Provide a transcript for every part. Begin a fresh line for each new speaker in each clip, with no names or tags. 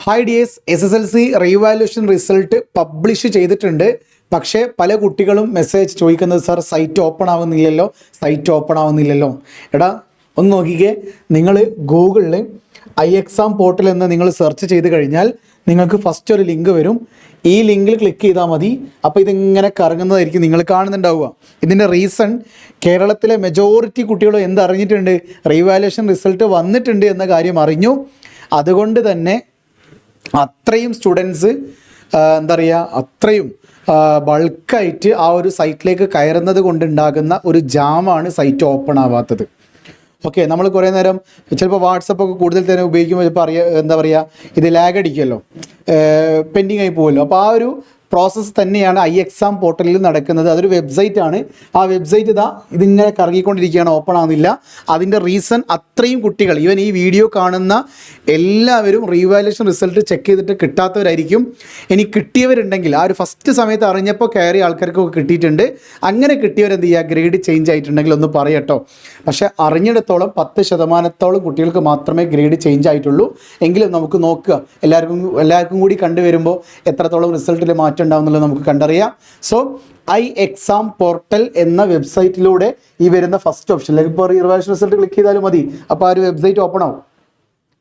Hi dears, SSLC revaluation result publish ചെയ്തിട്ടുണ്ട്. പക്ഷേ പല കുട്ടികളും മെസ്സേജ് ചോദിക്കുന്നത്, സാർ സൈറ്റ് ഓപ്പൺ ആവുന്നില്ലല്ലോ. എടാ ഒന്ന് നോക്കിക്കേ, നിങ്ങൾ ഗൂഗിളിൽ iExam പോർട്ടൽ എന്ന് നിങ്ങൾ സെർച്ച് ചെയ്ത് കഴിഞ്ഞാൽ നിങ്ങൾക്ക് ഫസ്റ്റ് ഒരു ലിങ്ക് വരും. ഈ ലിങ്കിൽ ക്ലിക്ക് ചെയ്താൽ മതി. അപ്പോൾ ഇതിങ്ങനെ കറങ്ങുന്നതായിരിക്കും നിങ്ങൾ കാണുന്നുണ്ടാവുക. ഇതിൻ്റെ റീസൺ, കേരളത്തിലെ മെജോറിറ്റി കുട്ടികളും എന്തറിഞ്ഞിട്ടുണ്ട്, റീവാലുവേഷൻ റിസൾട്ട് വന്നിട്ടുണ്ട് എന്ന കാര്യം അറിഞ്ഞു. അതുകൊണ്ട് തന്നെ അത്രയും സ്റ്റുഡൻസ് അത്രയും ബൾക്കായിട്ട് ആ ഒരു സൈറ്റിലേക്ക് കയറുന്നത് കൊണ്ടുണ്ടാകുന്ന ഒരു ജാമാണ് സൈറ്റ് ഓപ്പൺ ആവാത്തത്. ഓക്കെ, നമ്മൾ കുറേ നേരം ചിലപ്പോൾ വാട്സപ്പൊക്കെ കൂടുതൽ തന്നെ ഉപയോഗിക്കുമ്പോൾ ചിലപ്പോൾ ഇത് ലാഗ് അടിക്കുമല്ലോ, പെൻഡിങ് ആയി പോകുമല്ലോ. അപ്പോൾ ആ ഒരു പ്രോസസ്സ് തന്നെയാണ് iExam പോർട്ടലിൽ നടക്കുന്നത്. അതൊരു വെബ്സൈറ്റാണ്. ആ വെബ്സൈറ്റ് ഇതിങ്ങനെ കറങ്ങിക്കൊണ്ടിരിക്കുകയാണ്, ഓപ്പൺ ആവുന്നില്ല. അതിൻ്റെ റീസൺ, അത്രയും കുട്ടികൾ, ഈവൻ ഈ വീഡിയോ കാണുന്ന എല്ലാവരും റീവാലുവേഷൻ റിസൾട്ട് ചെക്ക് ചെയ്തിട്ട് കിട്ടാത്തവരായിരിക്കും. ഇനി കിട്ടിയവരുണ്ടെങ്കിൽ ആ ഒരു ഫസ്റ്റ് സമയത്ത് അറിഞ്ഞപ്പോൾ കയറിയ ആൾക്കാർക്കൊക്കെ കിട്ടിയിട്ടുണ്ട്. അങ്ങനെ കിട്ടിയവരെന്ത് ചെയ്യുക, ഗ്രേഡ് ചേഞ്ച് ആയിട്ടുണ്ടെങ്കിൽ ഒന്ന് പറയട്ടോ. പക്ഷേ അറിഞ്ഞിടത്തോളം 10% കുട്ടികൾക്ക് മാത്രമേ ഗ്രേഡ് ചേഞ്ച് ആയിട്ടുള്ളൂ. എങ്കിലും നമുക്ക് നോക്കുക, എല്ലാവർക്കും കൂടി കണ്ടുവരുമ്പോൾ എത്രത്തോളം റിസൾട്ടിൽ മാറ്റം ഉണ്ടാവുന്നുള്ളത് നമുക്ക് കണ്ടറിയാം. സോ iExam പോർട്ടൽ എന്ന വെബ്സൈറ്റിലൂടെ ഈ വരുന്ന ഫസ്റ്റ് ഓപ്ഷനിലേക്ക് ഇപ്പോൾ റീവാലുവേഷൻ റിസൾട്ട് ക്ലിക്ക് ചെയ്താലും മതി. അപ്പോൾ ആ ഒരു വെബ്സൈറ്റ് ഓപ്പൺ ആവും.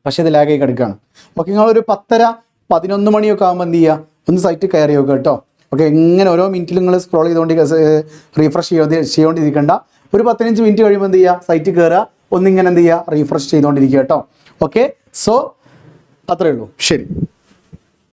പക്ഷേ ഇത് ലാഗായി കിടക്കുകയാണ്. ഓക്കെ, നിങ്ങളൊരു 10:30-11 മണിയൊക്കെ ആകുമ്പോൾ എന്ത് ചെയ്യുക, ഒന്ന് സൈറ്റ് കയറി നോക്കുക കേട്ടോ. ഓക്കെ, എങ്ങനെ ഓരോ മിനിറ്റിൽ നിങ്ങൾ സ്ക്രോൾ റീഫ്രഷ് ചെയ്തുകൊണ്ടിരിക്കേണ്ട. ഒരു 15 മിനിറ്റ് കഴിയുമ്പോൾ എന്ത് ചെയ്യുക, സൈറ്റ് കയറുക, ഒന്നിങ്ങനെ എന്ത് ചെയ്യുക, റീഫ്രഷ് ചെയ്തുകൊണ്ടിരിക്കുക കേട്ടോ. ഓക്കെ, സോ അത്രയേ ഉള്ളൂ. ശരി.